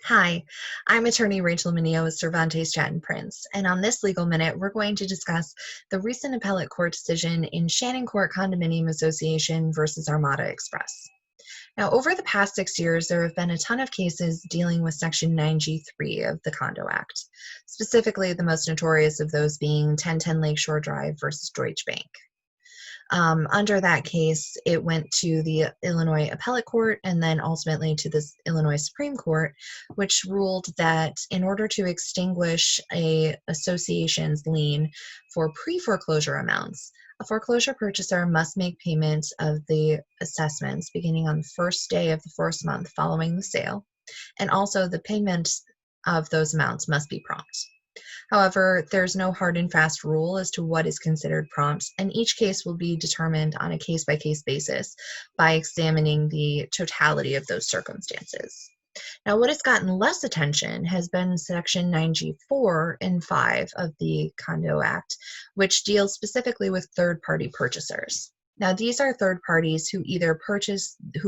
Hi, I'm attorney Rachel Mineo with Cervantes Chatton Prince, and on this Legal Minute, we're going to discuss the recent appellate court decision in Shannon Court Condominium Association versus Armada Express. Now, over the past 6 years, there have been a ton of cases dealing with Section 9G3 of the Condo Act, specifically the most notorious of those being 1010 Lakeshore Drive versus Deutsche Bank. Under that case, it went to the Illinois Appellate Court and then ultimately to the Illinois Supreme Court, which ruled that in order to extinguish a association's lien for pre-foreclosure amounts, a foreclosure purchaser must make payment of the assessments beginning on the first day of the first month following the sale, and also the payment of those amounts must be prompt. However, there's no hard and fast rule as to what is considered prompt, and each case will be determined on a case-by-case basis by examining the totality of those circumstances. Now, what has gotten less attention has been Section 9G4 and 5 of the Condo Act, which deals specifically with third-party purchasers. Now, these are third parties who either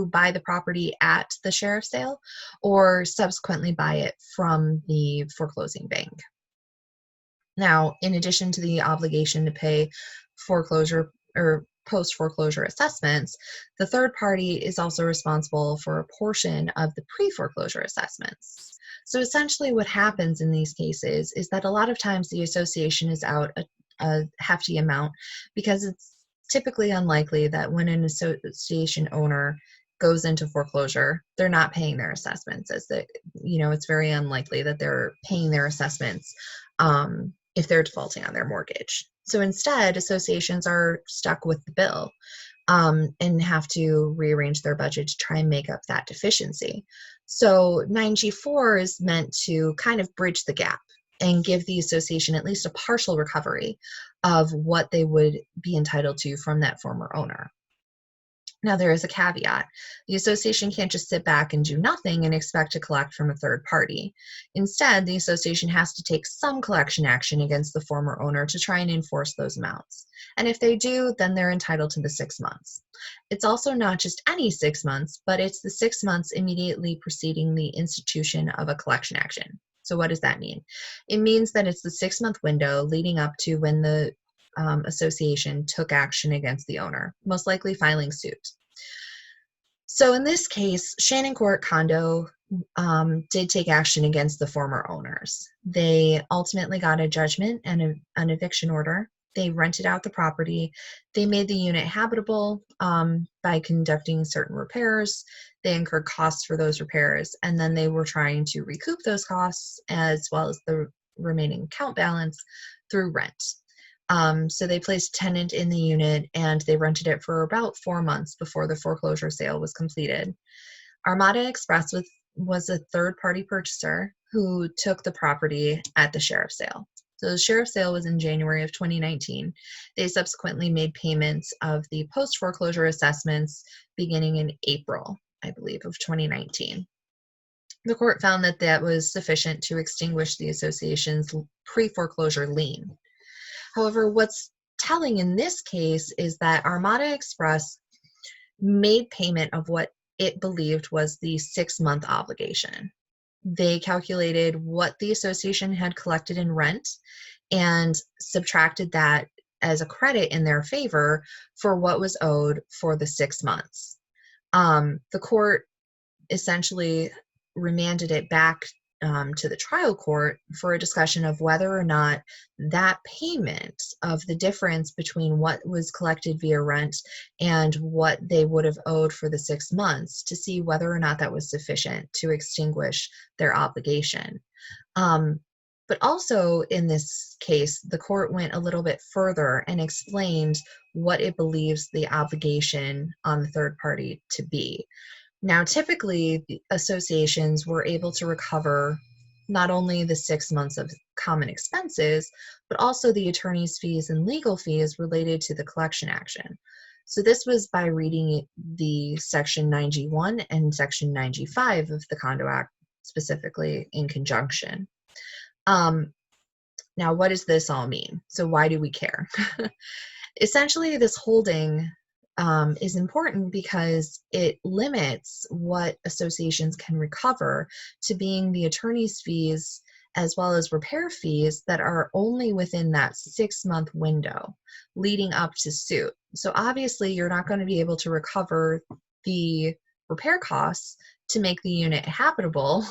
buy the property at the sheriff's sale or subsequently buy it from the foreclosing bank. Now, in addition to the obligation to pay foreclosure or post-foreclosure assessments, the third party is also responsible for a portion of the pre-foreclosure assessments. So essentially what happens in these cases is that a lot of times the association is out a hefty amount because it's typically unlikely that when an association owner goes into foreclosure, they're not paying their assessments. It's very unlikely that they're paying their assessments if they're defaulting on their mortgage. So instead, associations are stuck with the bill and have to rearrange their budget to try and make up that deficiency. So 9G4 is meant to kind of bridge the gap and give the association at least a partial recovery of what they would be entitled to from that former owner. Now, there is a caveat. The association can't just sit back and do nothing and expect to collect from a third party. Instead, the association has to take some collection action against the former owner to try and enforce those amounts. And if they do, then they're entitled to the 6 months. It's also not just any 6 months, but it's the 6 months immediately preceding the institution of a collection action. So what does that mean? It means that it's the 6-month window leading up to when the association took action against the owner, most likely filing suit. So in this case, Shannon Court Condo did take action against the former owners. They ultimately got a judgment and an eviction order. They rented out the property. They made the unit habitable by conducting certain repairs. They incurred costs for those repairs, and then they were trying to recoup those costs as well as the remaining account balance through rent. So they placed a tenant in the unit and they rented it for about 4 months before the foreclosure sale was completed. Armada Express was a third-party purchaser who took the property at the sheriff's sale. So the sheriff's sale was in January of 2019. They subsequently made payments of the post-foreclosure assessments beginning in April, I believe, of 2019. The court found that that was sufficient to extinguish the association's pre-foreclosure lien. However, what's telling in this case is that Armada Express made payment of what it believed was the 6-month obligation. They calculated what the association had collected in rent and subtracted that as a credit in their favor for what was owed for the 6 months. The court essentially remanded it back to the trial court for a discussion of whether or not that payment of the difference between what was collected via rent and what they would have owed for the 6 months, to see whether or not that was sufficient to extinguish their obligation. But also in this case, the court went a little bit further and explained what it believes the obligation on the third party to be. Now, typically, the associations were able to recover not only the 6 months of common expenses, but also the attorney's fees and legal fees related to the collection action. So this was by reading the Section 9G1 and Section 9G5 of the Condo Act specifically in conjunction. Now, what does this all mean? So why do we care? Essentially, this holding is important because it limits what associations can recover to being the attorney's fees as well as repair fees that are only within that 6-month window leading up to suit. So obviously you're not going to be able to recover the repair costs to make the unit habitable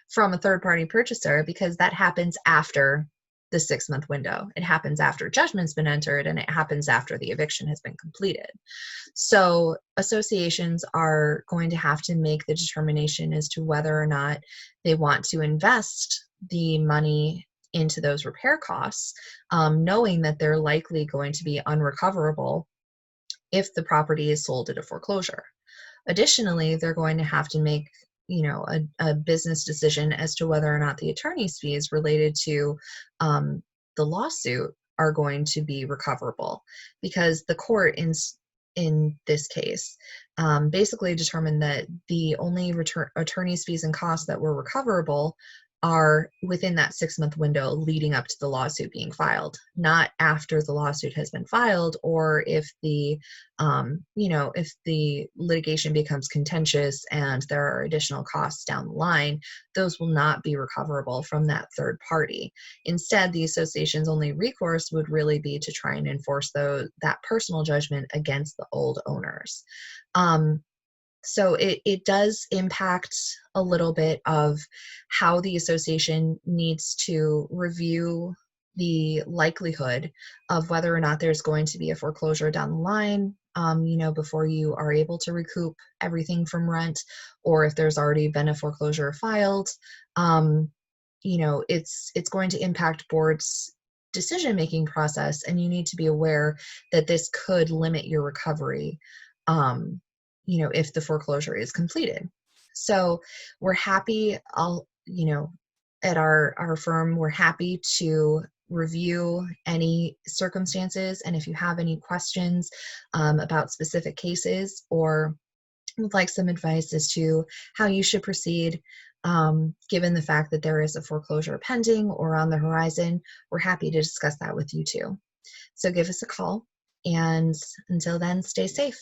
from a third-party purchaser because that happens after the 6-month window. It happens after judgment's been entered, and it happens after the eviction has been completed. So associations are going to have to make the determination as to whether or not they want to invest the money into those repair costs, knowing that they're likely going to be unrecoverable if the property is sold at a foreclosure. Additionally, they're going to have to make a business decision as to whether or not the attorney's fees related to the lawsuit are going to be recoverable, because the court in this case basically determined that the only attorney's fees and costs that were recoverable are within that 6-month window leading up to the lawsuit being filed, not after the lawsuit has been filed, or if the if the litigation becomes contentious and there are additional costs down the line. Those will not be recoverable from that third party. Instead, the association's only recourse would really be to try and enforce that personal judgment against the old owners. So it does impact a little bit of how the association needs to review the likelihood of whether or not there's going to be a foreclosure down the line, before you are able to recoup everything from rent, or if there's already been a foreclosure filed. It's going to impact board's decision-making process, and you need to be aware that this could limit your recovery if the foreclosure is completed. So we're happy, at our firm, we're happy to review any circumstances. And if you have any questions about specific cases, or would like some advice as to how you should proceed, given the fact that there is a foreclosure pending or on the horizon, we're happy to discuss that with you too. So give us a call, and until then, stay safe.